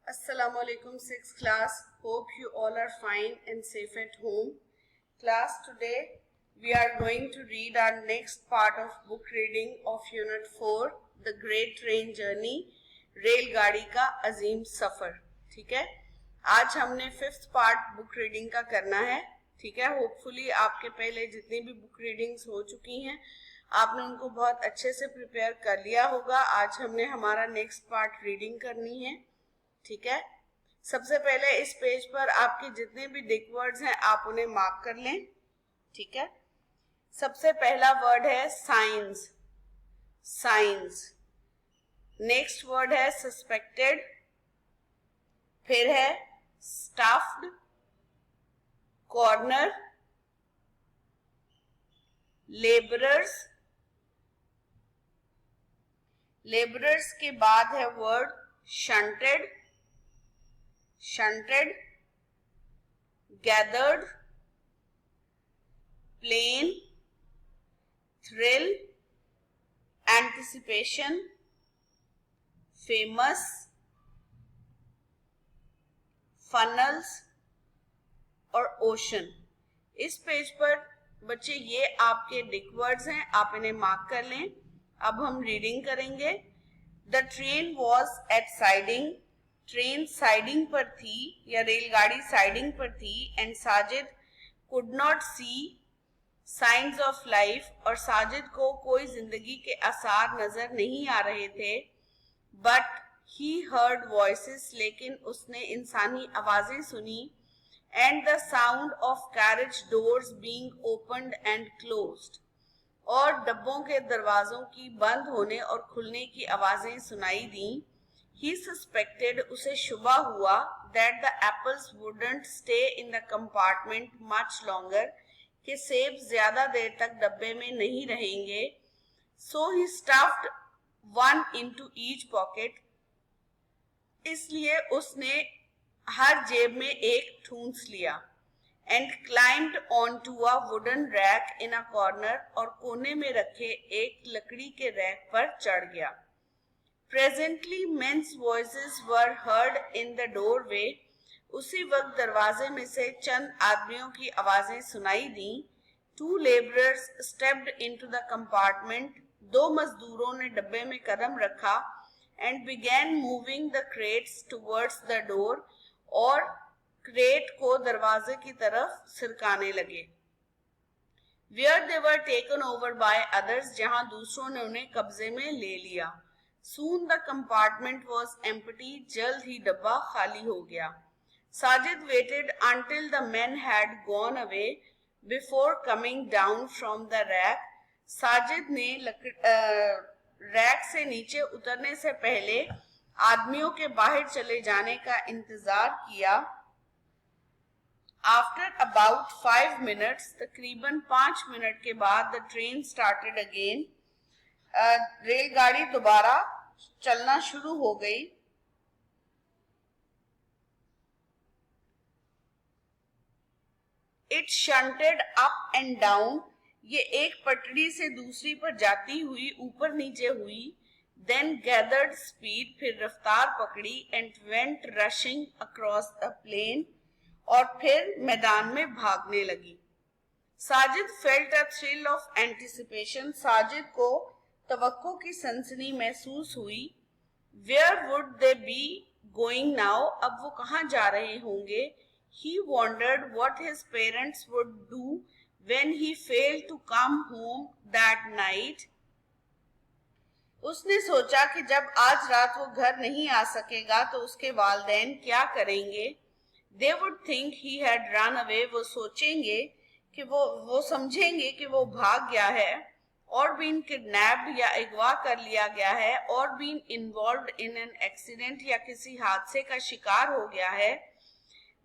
Assalamu alaikum, 6th class. Hope you all are fine and safe at home. Class, today we are going to read our next part of book reading of Unit 4, The Great Train Journey, रेलगाड़ी का अजीम सफ़र. ठीक है, आज हमने 5th part book reading का करना है. ठीक है, होपफुली आपके पहले जितनी भी बुक रीडिंग्स हो चुकी हैं आपने उनको बहुत अच्छे से प्रिपेयर कर लिया होगा. आज हमने हमारा नेक्स्ट पार्ट रीडिंग करनी है. ठीक है, सबसे पहले इस पेज पर आपके जितने भी डिक वर्ड्स हैं आप उन्हें मार्क कर लें. ठीक है, सबसे पहला वर्ड है साइंस. साइंस. नेक्स्ट वर्ड है सस्पेक्टेड. फिर है स्टफ्ड, कॉर्नर, लेबरर्स. लेबरर्स के बाद है word shunted. shunted, gathered, plain, thrill, anticipation, famous, funnels और ocean. इस पेज पर बच्चे ये आपके डिक वर्ड्स हैं, आप इन्हें मार्क कर लें. अब हम रीडिंग करेंगे. The train was at siding. Train siding पर थी या रेलगाड़ी साइडिंग पर थी. And Sajid could not see signs of life. और साजिद को कोई जिंदगी के आसार नजर नहीं आ रहे थे. But he heard voices. लेकिन उसने इंसानी आवाजें सुनी. And the sound of carriage doors being opened and closed. और डब्बों के दरवाजों की बंद होने और खुलने की आवाजें सुनाई दी. He suspected, उसे शुबा हुआ, that the apples wouldn't stay in the compartment much longer, कि सेब ज्यादा देर तक डब्बे में नहीं रहेंगे. So he stuffed one into each pocket. इसलिए उसने हर जेब में एक ठूंस लिया. And climbed onto a wooden rack in a corner, और कोने में रखे एक लकड़ी के रैक पर चढ़ गया. Presently men's voices were heard in the doorway. उसी वक्त दरवाजे में से चंद आदमियों की आवाजें सुनाई दी. Two laborers stepped into the compartment. दो मजदूरों ने डब्बे में कदम रखा. And began moving the crates towards the door. और क्रेट को दरवाजे की तरफ सिरकाने लगे. Where they were taken over by others. जहां दूसरों ने उन्हें कब्जे में ले लिया. Soon the compartment was empty. जल्द ही डब्बा खाली हो गया. Sajid waited until the men had gone away before coming down from the rack. Sajid ने रैक से नीचे उतरने से पहले आदमियों के बाहर चले जाने का इंतजार किया. After about 5 minutes, तकरीबन 5 मिनट के बाद the train started again. रेलगाड़ी दोबारा चलना शुरू हो गई. It shunted up and down. ये एक पटरी से दूसरी पर जाती हुई ऊपर नीचे हुई. Then gathered speed. फिर रफ्तार पकड़ी. And went rushing across the plain. और फिर मैदान में भागने लगी. Sajid felt a thrill of anticipation. Sajid को तवक्को की सनसनी महसूस हुई. Where would they be going now? अब वो कहाँ जा रहे होंगे. He wondered what his parents would do when he failed to come home that night. उसने सोचा कि जब आज रात वो घर नहीं आ सकेगा तो उसके वालिदैन क्या करेंगे. They would think he had run away. वो सोचेंगे कि वो समझेंगे कि वो भाग गया है. और बीन किडनैप्ड या अगवा कर लिया गया है. और been involved in an accident या किसी हादसे का शिकार हो गया है.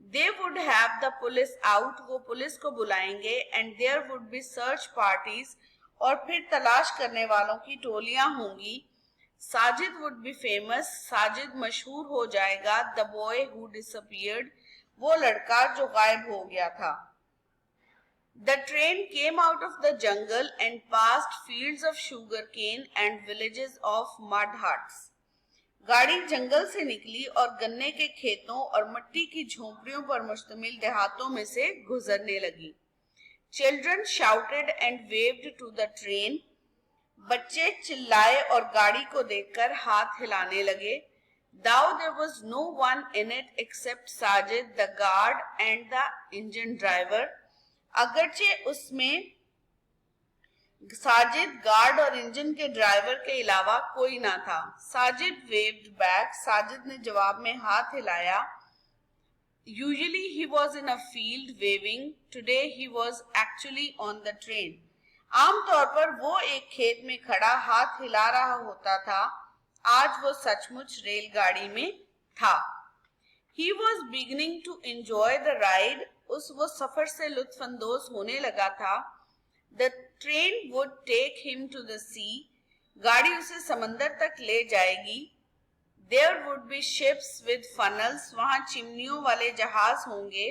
They would have the police out. वो पुलिस को बुलाएंगे. And there would be search parties. और फिर तलाश करने वालों की टोलियां होंगी. Sajid would be famous. Sajid मशहूर हो जाएगा. The boy who disappeared. वो लड़का जो गायब हो गया था. The train came out of the jungle and passed fields of sugarcane and villages of mud huts. गाड़ी जंगल से निकली और गन्ने के खेतों और मिट्टी की झोंपड़ियों पर मुश्तमिल देहातों में से गुजरने लगी। Children shouted and waved to the train. बच्चे चिल्लाए और गाड़ी को देखकर हाथ हिलाने लगे। Now there was no one in it except Sajid, the guard, and the engine driver. अगरचे उसमें साजिद, गार्ड और इंजन के ड्राइवर के अलावा कोई ना था। Sajid waived back. साजिद ने जवाब में हाथ हिलाया। Usually he was in a field waving. Today he was actually on the train. आमतौर पर वो एक खेत में खड़ा हाथ हिला रहा होता था, आज वो सचमुच रेलगाड़ी में था। He was beginning to enjoy the ride. वो सफर से लुत्फानंदोज होने लगा था। The train would take him to the sea. गाड़ी उसे समंदर तक ले जाएगी। There would be ships with funnels. वहां चिमनियों वाले जहाज होंगे।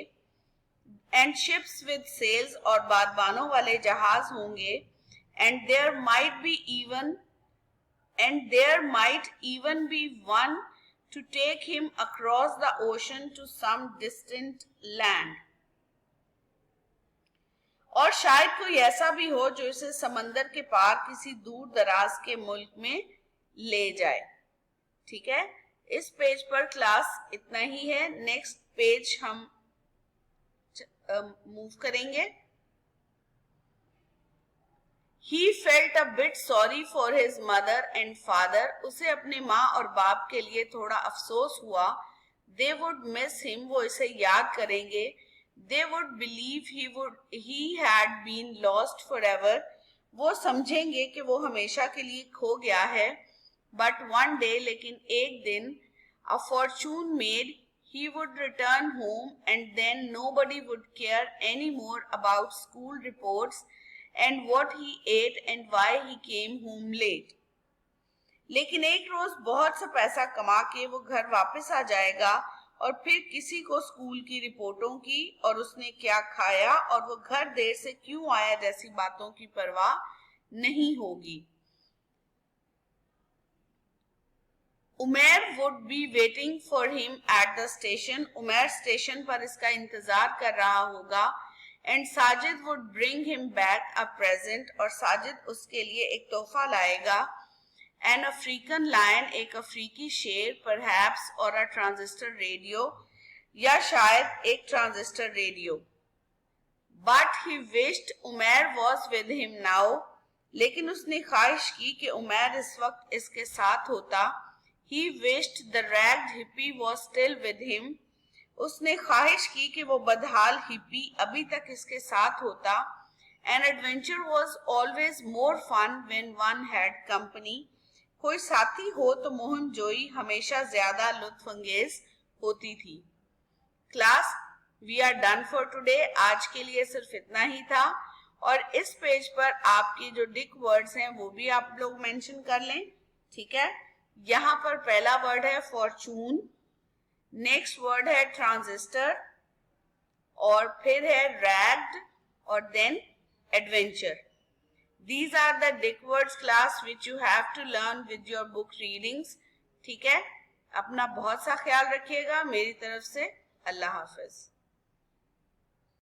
And ships with sails. और बारबानों वाले जहाज होंगे। And there might even be one to take him across the ocean to some distant land. और शायद कोई ऐसा भी हो जो इसे समंदर के पार किसी दूर दराज के मुल्क में ले जाए। ठीक है, इस पेज पर क्लास इतना ही है। नेक्स्ट पेज हम मूव करेंगे। He felt a bit sorry for his mother and father. उसे अपने माँ और बाप के लिए थोड़ा अफसोस हुआ। They would miss him. वो इसे याद करेंगे। They would believe he had been lost forever. वो समझेंगे कि वो हमेशा के लिए खो गया है। But one day, लेकिन एक दिन, a fortune made, he would return home and then nobody would care anymore about school reports and what he ate and why he came home late. लेकिन एक रोज बहुत सा पैसा कमा के वो घर वापस आ जाएगा और फिर किसी को स्कूल की रिपोर्टों की और उसने क्या खाया और वो घर देर से क्यों आया जैसी बातों की परवाह नहीं होगी। Umair would be waiting for him at the station. Umair station पर इसका इंतजार कर रहा होगा। And Sajid would bring him back a present. और साजिद उसके लिए एक तोहफा लाएगा। An African lion, एक अफ्रीकी शेर, perhaps, और a transistor radio, या शायद एक transistor radio. But he wished Umair was with him now. लेकिन उसने ख्वाहिश की कि उमैर इस वक्त इसके साथ होता। He wished the ragged hippie was still with him. उसने ख्वाहिश की कि वो बदहाल हिप्पी अभी तक इसके साथ होता। An adventure was always more fun when one had company. कोई साथी हो तो मोहन जोई हमेशा ज्यादा लुत्फअंगेज होती थी। Class, we are done for today. आज के लिए सिर्फ इतना ही था। और इस पेज पर आपकी जो डिक वर्ड्स हैं वो भी आप लोग मेंशन कर लें। ठीक है, यहाँ पर पहला वर्ड है फॉर्चून, नेक्स्ट वर्ड है ट्रांजिस्टर, और फिर है रैग्ड, और then adventure. These are the dick words class which you have to learn with your book readings. ठीक है, अपना बहुत सा ख्याल रखिएगा। मेरी तरफ से अल्लाह हाफिज।